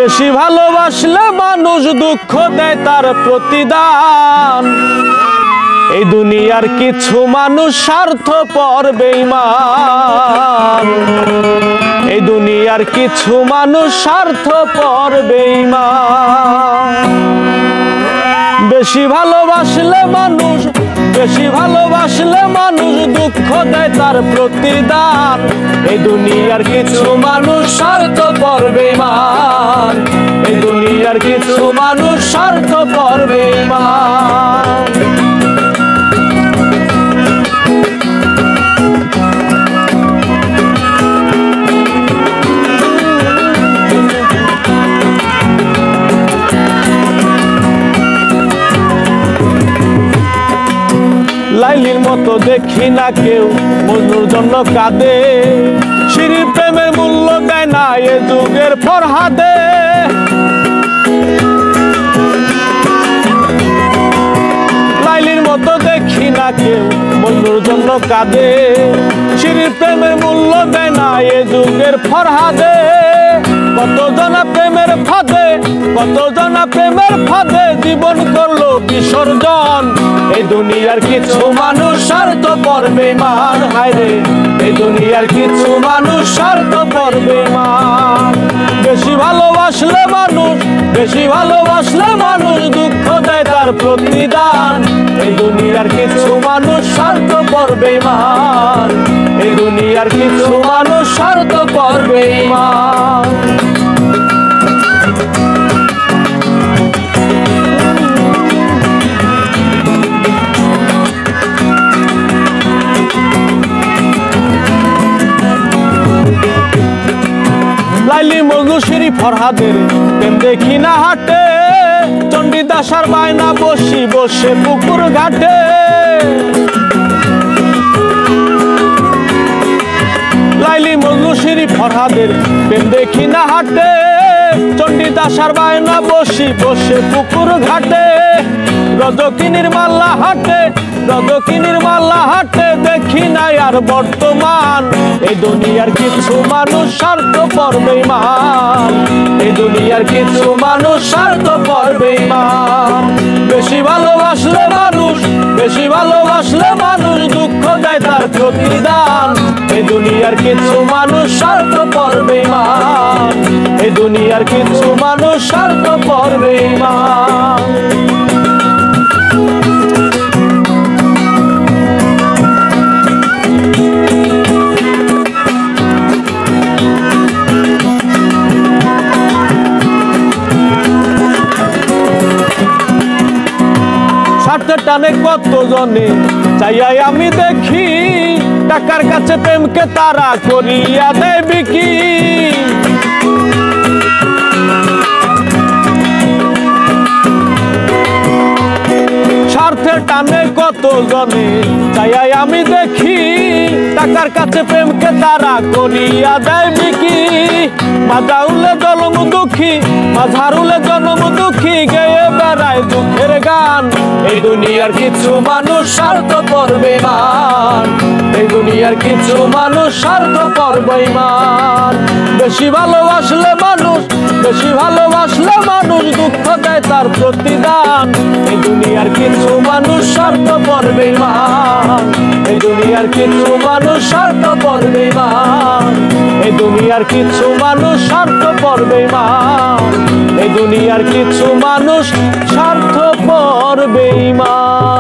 বেশি ভালোবাসলে মানুষ দুঃখ দেয় তার প্রতিদান। এই দুনিয়ার কিছু মানুষ স্বার্থপর বেঈমান। এই দুনিয়ার কিছু মানুষ স্বার্থপর বেঈমান। বেশি ভালোবাসলে মানুষ দুঃখ দেয় তার প্রতিদান। এই দুনিয়ার কিছু মানুষ স্বার্থপর বেঈমান। এই দুনিয়ার কিছু মানুষ স্বার্থপর বেঈমান। লাইলির মতো দেখি না কেউ মজনুর জন্য কাঁদে। শিরির প্রেমের মূল্য দেয় না এ যুগের ফরহাদে। লাইলির মতো দেখি না কেউ মজনুর জন্য কাঁদে। শিরির প্রেমের মূল্য দেয় না এ যুগের ফরহাদে। কতজনা প্রেমের ফাঁদে জীবন করলো বিসর্জন। এই দুনিয়ার কিছু মানুষ স্বার্থপর বেঈমান। হায়রে এই দুনিয়ার কিছু মানুষ স্বার্থপর বেঈমান। বেশি ভালোবাসলে মানুষ দুঃখ দেয় তার প্রতিদান। এই দুনিয়ার কিছু মানুষ স্বার্থপর বেঈমান। এই দুনিয়ার কিছু মানুষ স্বার্থপর বেঈমান। লাইলি মজনু শিরি ফরহাদের প্রেম দেখি না হাটে। চণ্ডীদাসার বায়না বসে পুকুর ঘাটে। লাইলি মজনু শিরি ফরহাদের প্রেম দেখি না হাটে। চণ্ডীদাসার বায়না বসে পুকুর ঘাটে। রজকিনীর মাল্লা হাটে দেখি নাই আর বর্তমান। এই দুনিয়ার কিছু মানুষ স্বার্থপর বেঈমান। এই দুনিয়ার কিছু মানুষ স্বার্থপর বেঈমান। বেশি ভালোবাসলে মানুষ দুঃখ দেয় তার প্রতিদান। এই দুনিয়ার কিছু মানুষ স্বার্থপর বেঈমান। এই দুনিয়ার কিছু মানুষ স্বার্থপর বেঈমান। স্বার্থের টানে কত জনে চাইয়াই আমি দেখি। টাকার কাছে প্রেমকে তারা করিয়া দেয় বিকি। স্বার্থের টানে কত জনে চাইয়াই আমি দেখি। টাকার কাছে প্রেমকে তারা করিয়া দেয় বিকি। মাঝারুলে জনম দুঃখী গেয়ে বেড়ায় দুঃখের গান। এই দুনিয়ার কিছু মানুষ স্বার্থপর বেঈমান। এই দুনিয়ার কিছু মানুষ স্বার্থপর বেঈমান। বেশি ভালোবাসলে মানুষ দুঃখ দেয় তার প্রতিদান। এই দুনিয়ার কিছু মানুষ স্বার্থপর বেঈমান। এই দুনিয়ার কিছু মানুষ স্বার্থপর বেঈমান। এই দুনিয়ার কিছু মানুষ স্বার্থপর বেঈমান। এই দুনিয়ার কিছু মানুষ স্বার্থপর বেঈমান।